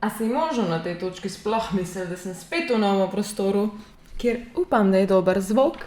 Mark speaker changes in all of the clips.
Speaker 1: A si možno na tej točki sploh mislil, da sem spet v novem prostoru, kjer upam, da je dober zvok?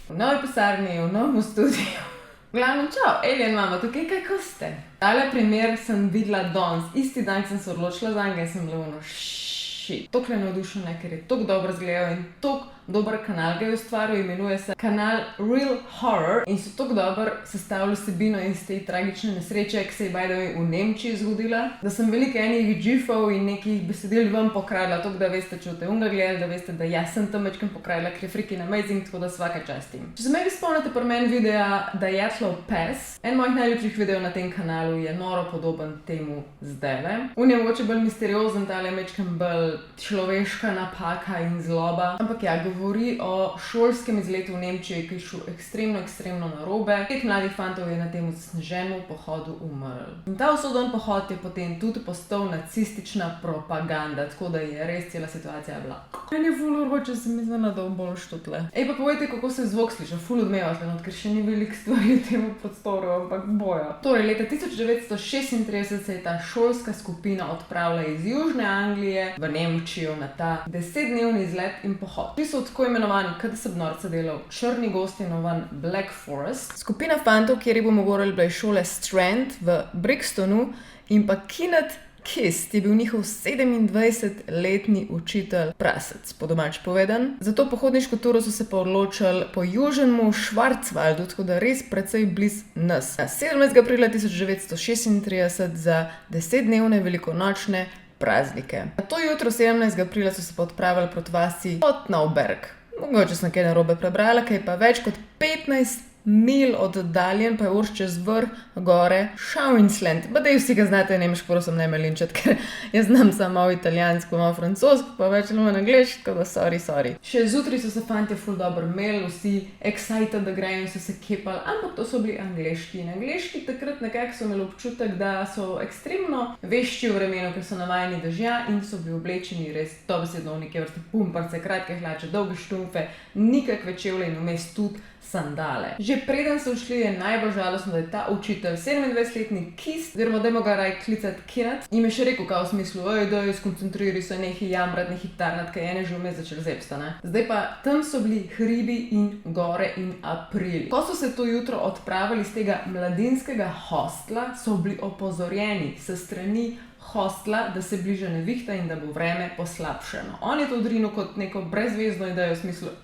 Speaker 1: V novi pisarni, v novem studiu. Glavno, čau, Alien mama, tukaj kako ste? Tale primer sem videla danes, isti dan sem se odločila zanj, sem bila ono shit. Toliko je navdušena, ker je toliko dobro izgledal in toliko dober kanal ga je ustvaril, imenuje se kanal Real Horror in so toliko dobro sestavili vsebino iz te tragične nesreče, ki se je by the way v Nemčiji zgodila, da sem veliko enih gifov in nekih besedil ven pokradla, toliko da veste, če boste unga gledali, da veste, da jaz sem tam večkrat pokradla, ker je freaking amazing, tako da svaka čast jim. Če se me vi spomnite pri meni videa Dyatlov pes, en mojih najljubših videov na tem kanalu je noro podoben temu zdajle. On je mogoče bolj misteriozen, tale večkrat bolj človeška napaka in zloba, ampak ja, govori o šolskem izletu v Nemčiji, ki je šel ekstremno narobe. 5 mladih fantov je na tem zasneženem pohodu umrl. In ta usoden pohod je potem tudi postal nacistična propaganda, tako da je res cela situacija bila. Meni je ful urhoče, se mi zna, da bolj štutle. Ej, pa povejte, kako se zvok sliša, ful odmeva tlenot, ker še ni veliko stvari v tem prostoru, ampak bojo. Torej, leta 1936 se je ta šolska skupina odpravila iz Južne Anglije v Nemčijo na ta 10-dnevni izlet in pohod. Ti so tako imenovan, kada se bi norca delal, črni gost imenovan Black Forest. Skupina fantov, kjer bomo govorili, bila iz šole Strand v Brixtonu in pa Kenneth Kist je bil njihov 27-letni učitelj prasec, po domač povedan. Za to pohodniško turo so se pa odločili po južnemu Schwarzwaldu, tako da res precej bliz nas. 17. aprila 1936 za 10-dnevne velikonočne praznike. Na to jutro 17. aprila so se pa odpravili proti vasi Otnauberg. Mogoče sem kaj narobe prebrala, kaj pa več kot 15 mil oddaljen, pa je urš čez vrh gore Schauinsland. Pa dej vsi ga znate nemško, prosim ne me linčat, ker jaz znam samo malo italijansko, malo francosko, pa več ne malo angleško, tako da sorry. Še zjutraj so se fantje ful dobro imeli, vsi excited, da grejo in so se kepali, ampak to so bili angleški. In angleški takrat nekako so imeli občutek, da so ekstremno vešči v vremenu, ker so navajeni dežja in so bili oblečeni res dobesedno v neke vrste pumparce, kratke hlače, dolge štumfe, nikakve čevlje in vmes tudi sandale. Že preden so šli, je najbolj žalostno, da je ta učitelj, 27-letni Kist, oziroma dajmo ga raj klicati Kenneth, jim je še rekel, kao v smislu, daj, skoncentriri se, nehi jamrat, nehi tarnat, kaj ene že vmes začeli zepsta, ne. Zdaj pa, tam so bili hribi in gore in aprili. Ko so se to jutro odpravili iz tega mladinskega hostla, so bili opozorjeni s strani hostla, da se bliža nevihta in da bo vreme poslabšano. On je to odrinil kot neko brezvezno idejo v smislu,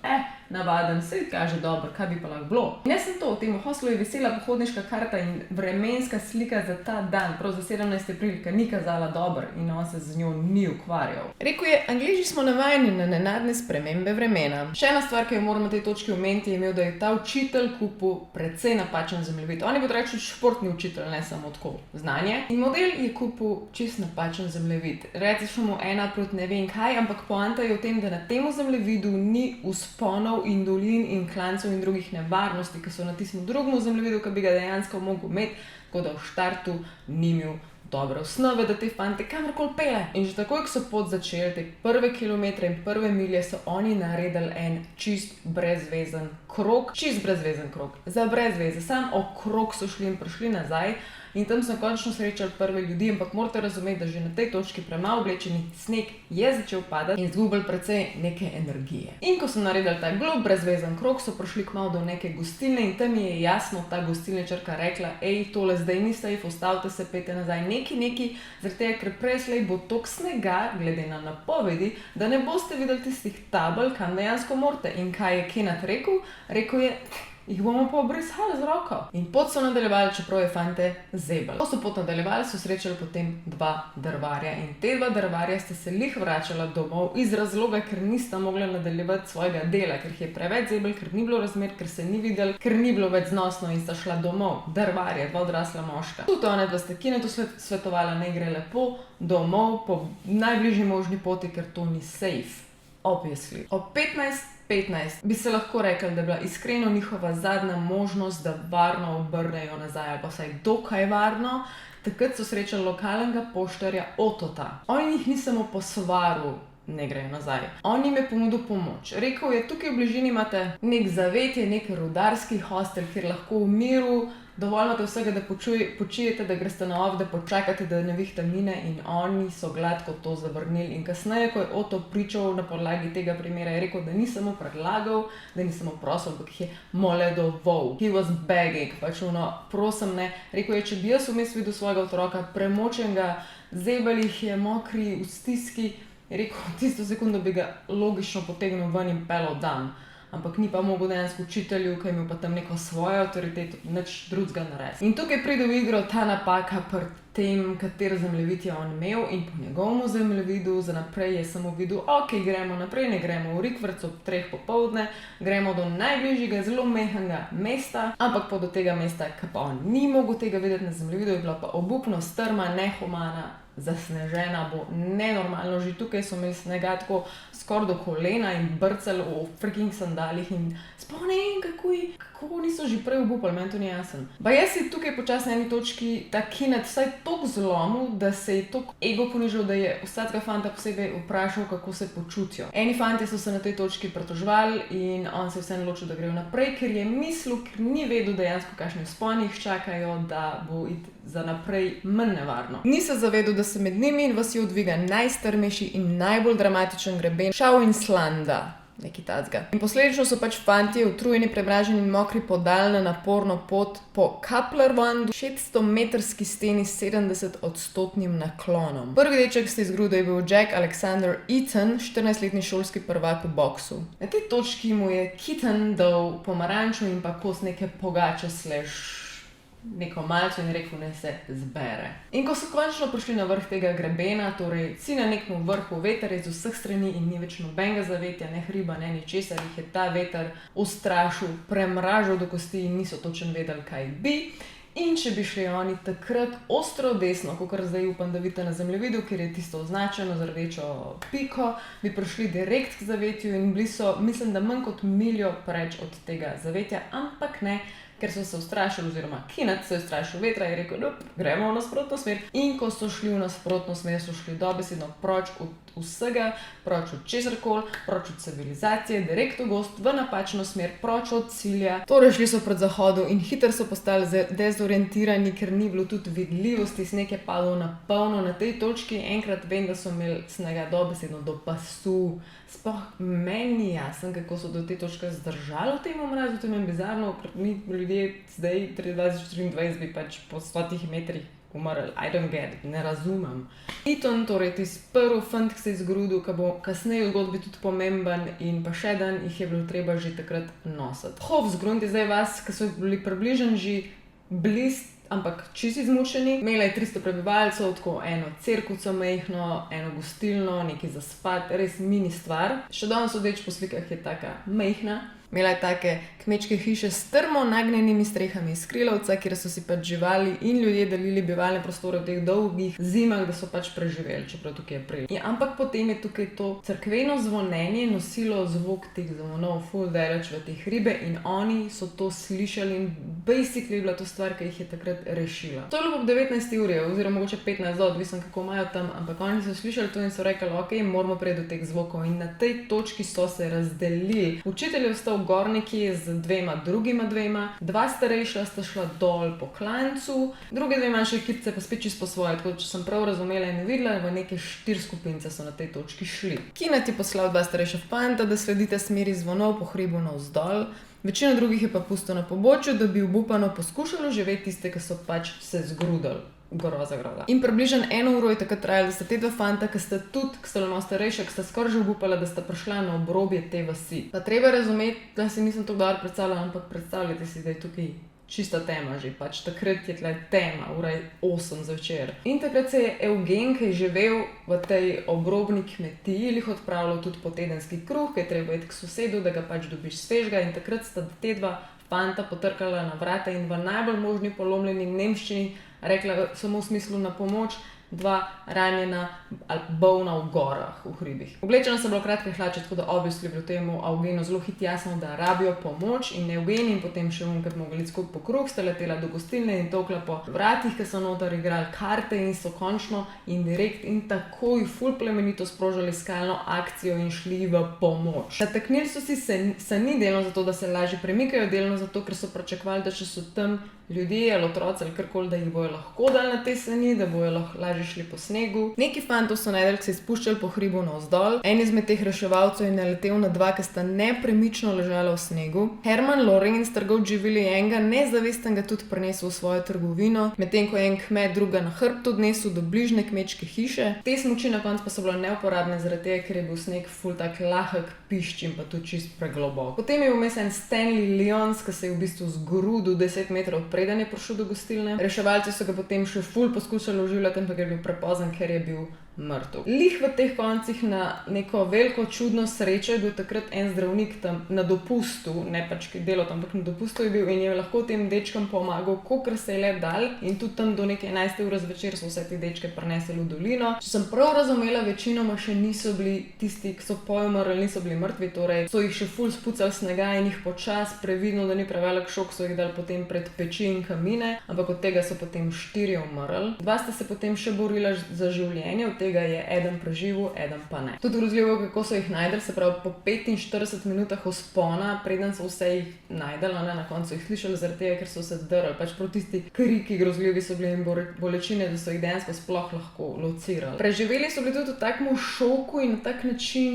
Speaker 1: navaden, se kaže dobro, kaj bi pa lahko bilo. In jaz sem to, v tem hostlu je vesela pohodniška karta in vremenska slika za ta dan, prav za 17. april, ki ni kazala dobro in on se z njo ni ukvarjal. Rekel je, Angleži smo navajeni na nenadne spremembe vremena. Še ena stvar, ki jo moram na tej točki omeniti, je imel, da je ta učitelj kupil precej napačen zemljevid. On je bil reči športni učitelj, ne samo tako znanje. In model je kupil čist napačen zemljevid. Reci mu 1 proti ne vem kaj, ampak poanta je v tem, da na tem zemljevidu ni vzponov in dolin in klancev in drugih nevarnosti, ki so na tistem drugem zemljevidu, ki bi ga dejansko mogel imeti, tako da v štartu ni imel dobre osnove, da te fante kamorkoli pele. In že takoj, ko so pot začeli, te prve kilometre in prve milje, so oni naredili en čist brezvezen krog. Za brezveze, sam okrog so šli in prišli nazaj. In tam smo končno srečali prve ljudi, ampak morate razumeti, da že na tej točki premalo oblečeni sneg je začel padati in izgubili precej neke energije. In ko so naredili ta glob brezvezen krog, so prišli kmalu do neke gostilne in tam je jasno ta gostilničarka rekla, tole zdaj ni safe, ustavite se, pejte nazaj, neki, zaradi tega, ker preslej bo toliko snega, glede na napovedi, da ne boste videli tistih tabel, kam dejansko morate. In kaj je Kenneth rekel? Rekel je, jih bomo pa obrisali z roko. In pot so nadaljevali, čeprav je fante zebali. Ko so pot nadaljevali, so srečali potem 2 drvarja. In te 2 drvarja sta se lih vračala domov iz razloga, ker nista mogla nadaljevati svojega dela, ker jih je preveč zebali, ker ni bilo razmer, ker se ni videli, ker ni bilo več znosno in sta šla domov. Drvarja, 2 odrasla moška. Tudi ona 2 sta Kennethu svetovala, naj gre lepo domov po najbližji možni poti, ker to ni safe. Obviously. O 15 bi se lahko rekli, da je bila iskreno njihova zadnja možnost, da varno obrnejo nazaj, ali pa vsaj dokaj varno. Takrat so srečali lokalnega poštarja Otota. On jih ni samo posvaril, ne grejo nazaj. On jim je ponudil pomoč. Rekel je, tukaj v bližini imate nek zavetje, nek rudarski hostel, kjer lahko v miru dovolj imate vsega, da počijete, da greste na off, da počakate, da nevihta mine in oni so gladko to zavrnili. In kasneje, ko je Otto pričal na podlagi tega primera, je rekel, da ni samo predlagal, da ni samo prosil, ampak jih je moledoval. He was begging, pač prosim ne. Rekel je, če bi jaz vmes videl svojega otroka, premočenega, zebali jih je, mokri, v stiski, je rekel, tisto sekundo bi ga logično potegnil ven in pelal dan. Ampak ni pa mogel dejansko učitelju, ki je imel pa tam neko svojo avtoriteto, nič drugega narediti. In tukaj pride v igro ta napaka pri tem, kateri zemljevid je on imel in po njegovemu zemljevidu za naprej je samo videl, ok, gremo naprej, ne gremo v Rikverc ob 3 popoldne, gremo do najbližjega, zelo mehkega mesta, ampak pa do tega mesta, ki pa on ni mogel tega videti na zemljevidu, je bila pa obupno strma, nehumana, zasnežena, bo nenormalno. Že tukaj so imeli snega tako skoraj do kolena in brcali v freaking sandalih in sploh ne vem, kako niso že prej obupali, meni to ni jasen. Pa jaz si tukaj počasi na eni točki ta Keenan vsaj toliko zlomil, da se je toliko ego ponižal, da je vsakega fanta posebej vprašal, kako se počutijo. Eni fantje so se na tej točki pritoževali in on se je vseeno odločil, da gre naprej, ker je mislil, ker ni vedel dejansko, kakšni vzponi jih čakajo, da bo za naprej manj nevarno. Ni se zavedel, da se med njimi in vasjo dviga najstrmejši in najbolj dramatičen greben Šauinslanda, nekaj tacga. In posledično so pač fantje utrujeni, prebraženi in mokri podali na naporno pot po Kaplerwandu, 600-metrski steni s 70-odstotnim naklonom. Prvi deček se izgrudil je bil Jack Alexander Eaton, 14-letni šolski prvak v boksu. Na tej točki mu je Keaton dal pomarančo in pa kos neke pogače neko malco in rekel, ne se zbere. In ko so končno prišli na vrh tega grebena, torej si na nekem vrhu, veter je z vseh strani in ni več nobenega zavetja, ne hriba, ne ničesar, jih je ta veter ustrašil, premražil do kosti in niso točno vedeli, kaj bi. In če bi šli oni takrat ostro desno, kakor zdaj upam, da vidite na zemljevidu, ker je tisto označeno z rdečo piko, bi prišli direkt k zavetju in bili so, mislim, da manj kot miljo preč od tega zavetja, ampak ne, ker so se ustrašili, oziroma Keenan se je ustrašil vetra in je rekel, gremo v nasprotno smer. In ko so šli v nasprotno smer, so šli dobesedno proč od vsega, proč od česarkoli, proč od civilizacije, direkt v gozd, v napačno smer, proč od cilja. Torej šli so proti zahodu in hitro so postali dezorientirani, ker ni bilo tudi vidljivosti, sneg je padal na polno na tej točki. Enkrat vem, da so imeli snega dobesedno do pasu. Sploh meni ni jasen, kako so do te točke zdržali v tem mrazu, to je meni bizarno, ker mi ljudje zdaj 2024 bi pač po 100 metrih umrli. I don't get it, ne razumem. Eaton, torej tisti prvi fant, ki se je izgrudil, ki bo kasneje v zgodbi tudi pomemben in pa še dan jih je bilo treba že takrat nositi. Hofsgrund je zdaj vas, ki so bili približno že blizu, ampak čisto izmučeni. Imela je 300 prebivalcev, tako eno cerkvico majhno, eno gostilno, nekaj za spat, res mini stvar. Še danes sodeč po slikah je taka majhna. Imela je take kmečke hiše s strmo nagnjenimi strehami iz skrilavca, kjer so si pač živali in ljudje delili bivalne prostore v teh dolgih zimah, da so pač preživeli, čeprav tukaj je april. Ja, ampak potem je tukaj to cerkveno zvonjenje nosilo zvok teh zvonov ful daleč v te hribe in oni so to slišali in basically bila to stvar, ki jih je takrat rešila. To je bilo ob 19. uri, oziroma mogoče 15, odvisno kako imajo tam, ampak oni so slišali to in so rekli, ok, moramo priti do teh zvokov in na tej točki so se razdelili. Učitelj je ostal gor nekje z drugima dvema, dva starejša sta šla dol po klancu, druge dve manjše ekipice pa spet čisto po svoje, tako če sem prav razumela in videla, v neke 4 skupince so na tej točki šli. Keenan je poslal 2 starejša fanta, da sledite smeri zvonov po hribu navzdol, večina drugih je pa pustil na pobočju, da bi obupano poskušalo živeti tiste, ki so pač se zgrudili. Groza. In približno 1 uro je takrat trajalo, da sta te 2 fanta, ki sta tudi malo starejša, ki sta skoraj že obupala, da sta prišla na obrobje te vasi. Pa treba razumeti, da si nisem tako dobro predstavljala, ampak predstavljajte si, da je tukaj čista tema že, pač takrat je tle tema, ura je 8 zvečer. In takrat se je Eugen, ki je živel v tej obrobni kmetiji, jih odpravljal tudi po tedenski kruh, ki je treba iti k sosedu, da ga pač dobiš svežga in takrat sta te 2 fanta potrkala na vrata in v najbolj možni polomljeni nemščini rekla samo v smislu na pomoč, 2 ranjena ali bolna v gorah, v hribih. Oblečena sem bila kratke hlače, tako da obviously je bilo temu Eugenu zelo jasno, da rabijo pomoč in Eugen in potem še ker mogli iti skupaj po kruh, sta letela do gostilne in tokla po vratih, ki so noter igrali karte in so končno in direkt in takoj ful plemenito sprožili iskalno akcijo in šli v pomoč. Zataknili so si sani delno zato, da se lažje premikajo, delno zato, ker so pričakovali, da če so tam ljudje ali otroci ali karkoli, da jih bojo lahko dali na te sani, da bojo lažje šli po snegu. Neki fantov so najdel, ki se spuščali po hribu navzdol. En izmed teh reševalcev je naletel na dva, ki sta nepremično ležala v snegu. Herman Lorenz, trgovec živil, je enega nezavestenega tudi prinesel v svojo trgovino, medtem ko je en kmet druga na hrbtu odnesel do bližnje kmečke hiše. Te smuči na koncu pa so bile neuporabne zaradi tega, ker je bil sneg ful tak lahek, pišč in pa tudi čist preglobok. Potem je vmes en Stanley Lyons, ki se je v bistvu zgrudil 10 metrov preden je prišel do gostilne. Reševalci so ga potem še ful poskušali oživljati, ampak je bil prepozen, ker je bil mrtev. Lih v teh koncih na neko veliko čudno srečo je bil takrat en zdravnik tam na dopustu, ne pač ki delal tam, ampak na dopustu je bil in je lahko tem dečkam pomagal, kolikor se je le dal, in tudi tam do neke 11. ure zvečer so vse te dečke prinesli v dolino. Če sem prav razumela, večinoma še niso bili tisti, ki so umrli, niso bili mrtvi, torej so jih še ful spucali snega in jih počas, previdno, da ni prevelik šok, so jih dali potem pred peči in kamine, ampak od tega so potem 4 umrli. Dva sta se potem še borila za življenje, od tega je eden preživel, eden pa ne. Tudi grozljivo, kako so jih najdel, se pravi po 45 minutah vzpona, preden so vse jih najdel, na koncu jih slišali zaradi tega, ker so se drli, pač prav tisti kriki grozljivi so bili in bolečine, da so jih dejansko sploh lahko locirali. Preživeli so bili tudi v takem šoku in na tak način,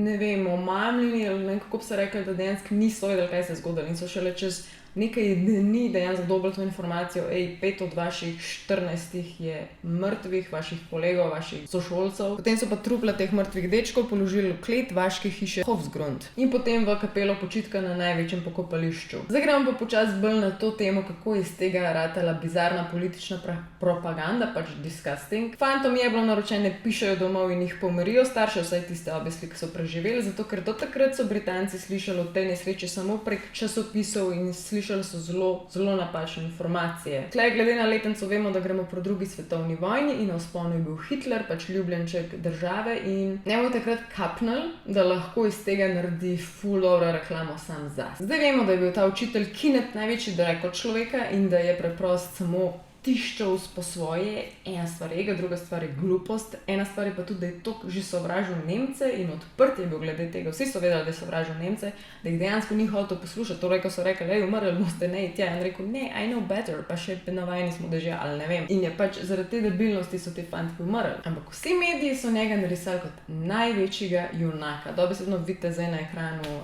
Speaker 1: ne vem, omamljeni, ali ne vem, kako bi se rekli, da dejansko niso vedeli, kaj se je zgodilo in so šele čez nekaj dni dejansko dobili to informacijo, 5 od vaših 14 je mrtvih, vaših kolegov, vaših sošolcev. Potem so pa trupla teh mrtvih dečkov položili v klet vaške hiše Hofsgrund in potem v kapelo počitka na največjem pokopališču. Zdaj gremo pa počasi bolj na to temo, kako je iz tega ratala bizarna politična propaganda, pač disgusting. Fantom je bilo naročeno, pišejo domov in jih pomirijo, starše vsaj tiste obesli, ki so preživeli, zato ker do takrat so Britanci slišali o tej nesreči samo prek časopisov in slišali so zelo napačne informacije. Tlej, glede na letnico vemo, da gremo po drugi svetovni vojni in na vzponu je bil Hitler, pač ljubljenček države in njemu takrat kapnil, da lahko iz tega naredi ful dobro reklamo sam zase. Zdaj vemo, da je bil ta učitelj Kinet največji drag od človeka in da je preprost samo tiščal po svoje, ena stvar je ega, druga stvar je glupost, ena stvar je pa tudi, da je to že sovražil Nemce in odprt je bil glede tega, vsi so vedeli, da je sovražil Nemce, da jih dejansko ni hotel poslušati, torej ko so rekli, umrli boste, ne, tja, in rekel, ne, I know better, pa še navajeni smo dežja, ali ne vem. In je pač zaradi te debilnosti so te fantki umrli. Ampak vsi mediji so njega narisali kot največjega junaka. Dobesedno vidite zdaj na ekranu,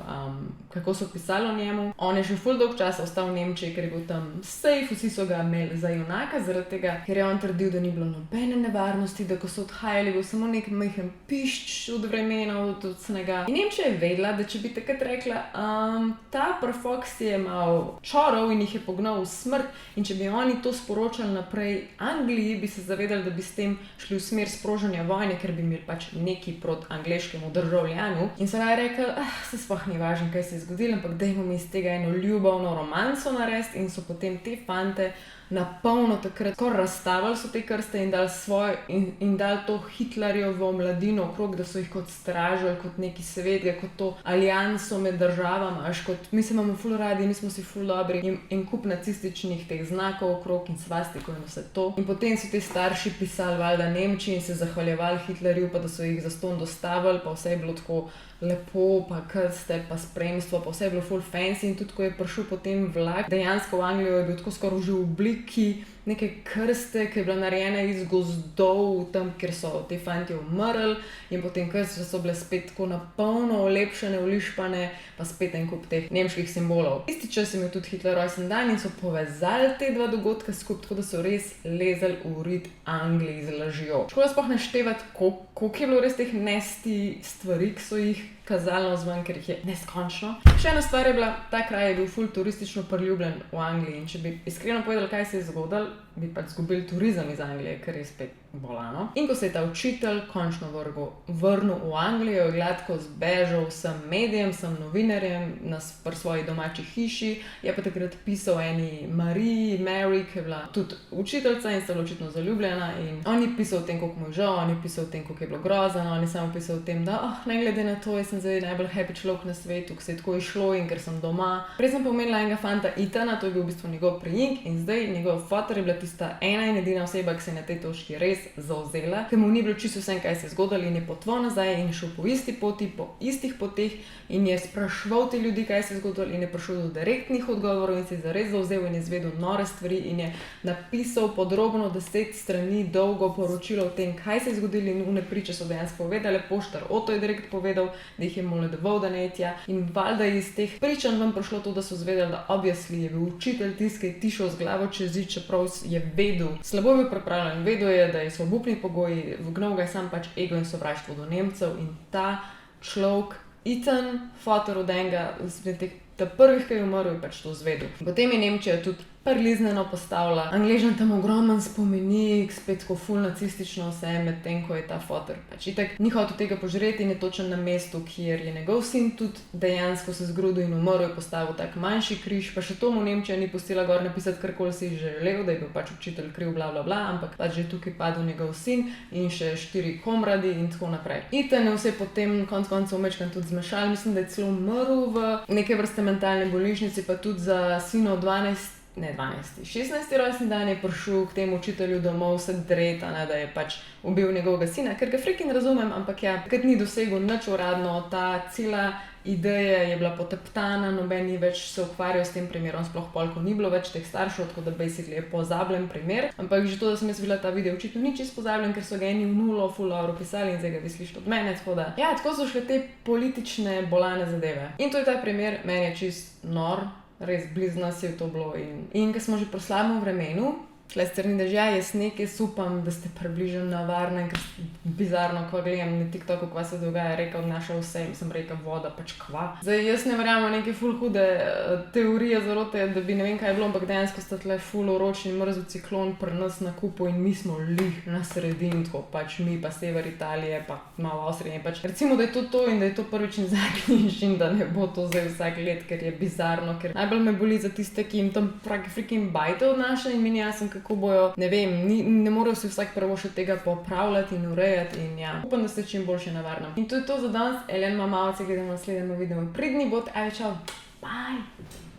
Speaker 1: kako so pisali o njemu. On je še ful dolg časa ostal v Nemčiji, ker je bil tam safe, vsi so ga imeli za junaka, zaradi tega, ker je on trdil, da ni bilo nobene nevarnosti, da ko so odhajali, bil samo nek majhen pišč od vremena, od snega. In Nemčija je vedela, da če bi takrat rekla, ta prfoks je mal čorov in jih je pognal v smrt in če bi oni to sporočali naprej Angliji, bi se zavedali, da bi s tem šli v smer sprožanja vojne, ker bi imeli pač neki proti angleškemu državljanu. In so naj rekli, se sploh ni važno, kaj se je zgodilo, ampak dajmo mi iz tega eno ljubavno romanco narediti in so potem te fante na polno takrat skoraj razstavili so te krste in dali svoj in dali to Hitlerjevo mladino okrog, da so jih kot stražili, kot neki svetega, kot to alianso med državami, kot mi se imamo ful radi, mi smo si ful dobri in kup nacističnih teh znakov okrog in svastiko in vse to. In potem so te starši pisali valjda Nemčiji in se zahvaljevali Hitlerju, pa da so jih zastonj dostavili, pa vse je bilo tako lepo, pa krste, pa spremstvo, pa vse je bilo ful fancy in tudi ko je prišel potem vlak, dejansko v Anglijo je bil tako skoraj že v obliki neke krste, ki je bila narejena iz gozdov, tam, kjer so te fantje umrli in potem krste so bile spet tako na polno olepšene, ulišpane, pa spet en kup teh nemških simbolov. Isti čas je imel tudi Hitler rojsten dan in so povezali te dva dogodka skupaj, tako da so res lezali v rit Angliji z lažjo. Škoda sploh naštevati, koliko je bilo res teh nesti stvari, ki so jih kazali navzven, ker jih je neskončno. Še ena stvar je bila, ta kraj je bil ful turistično priljubljen v Angliji in če bi iskreno povedali, kaj se je zgodilo, bi pač zgubili turizem iz Anglije, ker je spet bolano. In ko se je ta učitelj končno vrnil v Anglijo, je gladko zbežal vsem medijem, vsem novinarjem pri svoji domači hiši, je pa takrat pisal eni Mary, ki je bila tudi učiteljica in sta bila očitno zaljubljena in on je pisal o tem, koliko mu je žal, on je pisal o tem, koliko je bilo grozno, on je samo pisal o tem, da ne glede na to, jaz sem zdaj najbolj happy človek na svetu, ko se je tako išlo in ker sem doma. Prej sem pomenila enega fanta Ethana, to je bil v bistvu njegov priimek in zdaj njegov fotor je bila tista ena in edina oseba, ki se je na tej točki res res zavzela, ker mu ni bilo čisto vse, kaj se je zgodilo in je potoval nazaj in šel po isti poti, po istih poteh in je spraševal te ljudi, kaj se je zgodilo in je prišel do direktnih odgovorov in se je zares zavzel in je izvedel nore stvari in je napisal podrobno 10 strani dolgo poročilo o tem, kaj se je zgodilo in une priče so dejansko povedale, poštar Oto je direkt povedal, da jih je moledoval, da ne tja in valjda iz teh pričanj vam prišlo to, da so zvedeli, da obviously je bil učitelj tiskaj tišel z glavo čez zid, čeprav je vedel, slabo je bil pripravljen, vedel je, da so obupni pogoji, vgnal ga je sam pač ego in sovraštvo do Nemcev in ta človek, Ethan, fotor od enega, ta prvih, ki je umrl, je pač to zvedel. Potem je Nemčija tudi prilizneno postavila Angležan tam ogromen spomenik, spet tako ful nacistično vse, medtem ko je ta fotor pač itak ni hotel tega požreti in je točno na mestu, kjer je njegov sin tudi dejansko se zgrudil in umrl, je postavil tak manjši križ, pa še to mu Nemčija ni pustila gor napisati, karkoli si želel, da je bil pač učitelj kriv, bla bla bla, ampak pač že tukaj padel njegov sin in še 4 komradi in tako naprej. Ethan je vse potem konec koncev mečkan tudi zmešal, mislim, da je celo umrl v neke vrste mentalne bolnišnici, pa tudi za sinov 16. rojstni dan je prišel k temu učitelju domov se dreta, da je pač ubil njegovega sina, ker ga freaking razumem, ampak ja, ker ni dosegel nič uradno, ta cela ideja je bila poteptana, noben ni več se ukvarjal s tem primerom, sploh polko ni bilo več teh staršev, tako da basically je pozabljen primer, ampak že to, da sem jaz videla ta video, očitno ni čisto pozabljen, ker so ga eni v nulo full dobro pisali in zdaj ga vi slišite od mene, tako da ja, tako so šle te politične bolane zadeve. In to je ta primer, meni je čist nor, res blizu nas je to bilo in ker smo že pri slabem vremenu, tle strani dežja je sneg, jaz upam, da ste približno navarni, ker bizarno, ko gledam na TikToku, kva se dogaja, reka odnaša vse, sem reka voda, pač kva. Zdaj, jaz ne verjamem neke ful hude teorije zarote, da bi ne vem kaj je bilo, ampak dejansko sta tle ful oročni mrzel ciklon pri nas na kupu in mi smo lih na sredini, tako pač mi pa sever Italije, pa malo Avstrije, pač recimo, da je to in da je to prvič in zadnjič in da ne bo to zdaj vsak let, ker je bizarno, ker najbolj me boli za tiste, ki jim tam freaking bajte odnaša in mi ni jasno, kako bojo, ne vem, ne morajo si vsak prvošati tega popravljati in urejati in ja, upam, da ste čim boljše navarno. In to je to za danes, Elen Mamavce, gledamo naslednjemu videu. Pridni bod, ajde, čau, bye!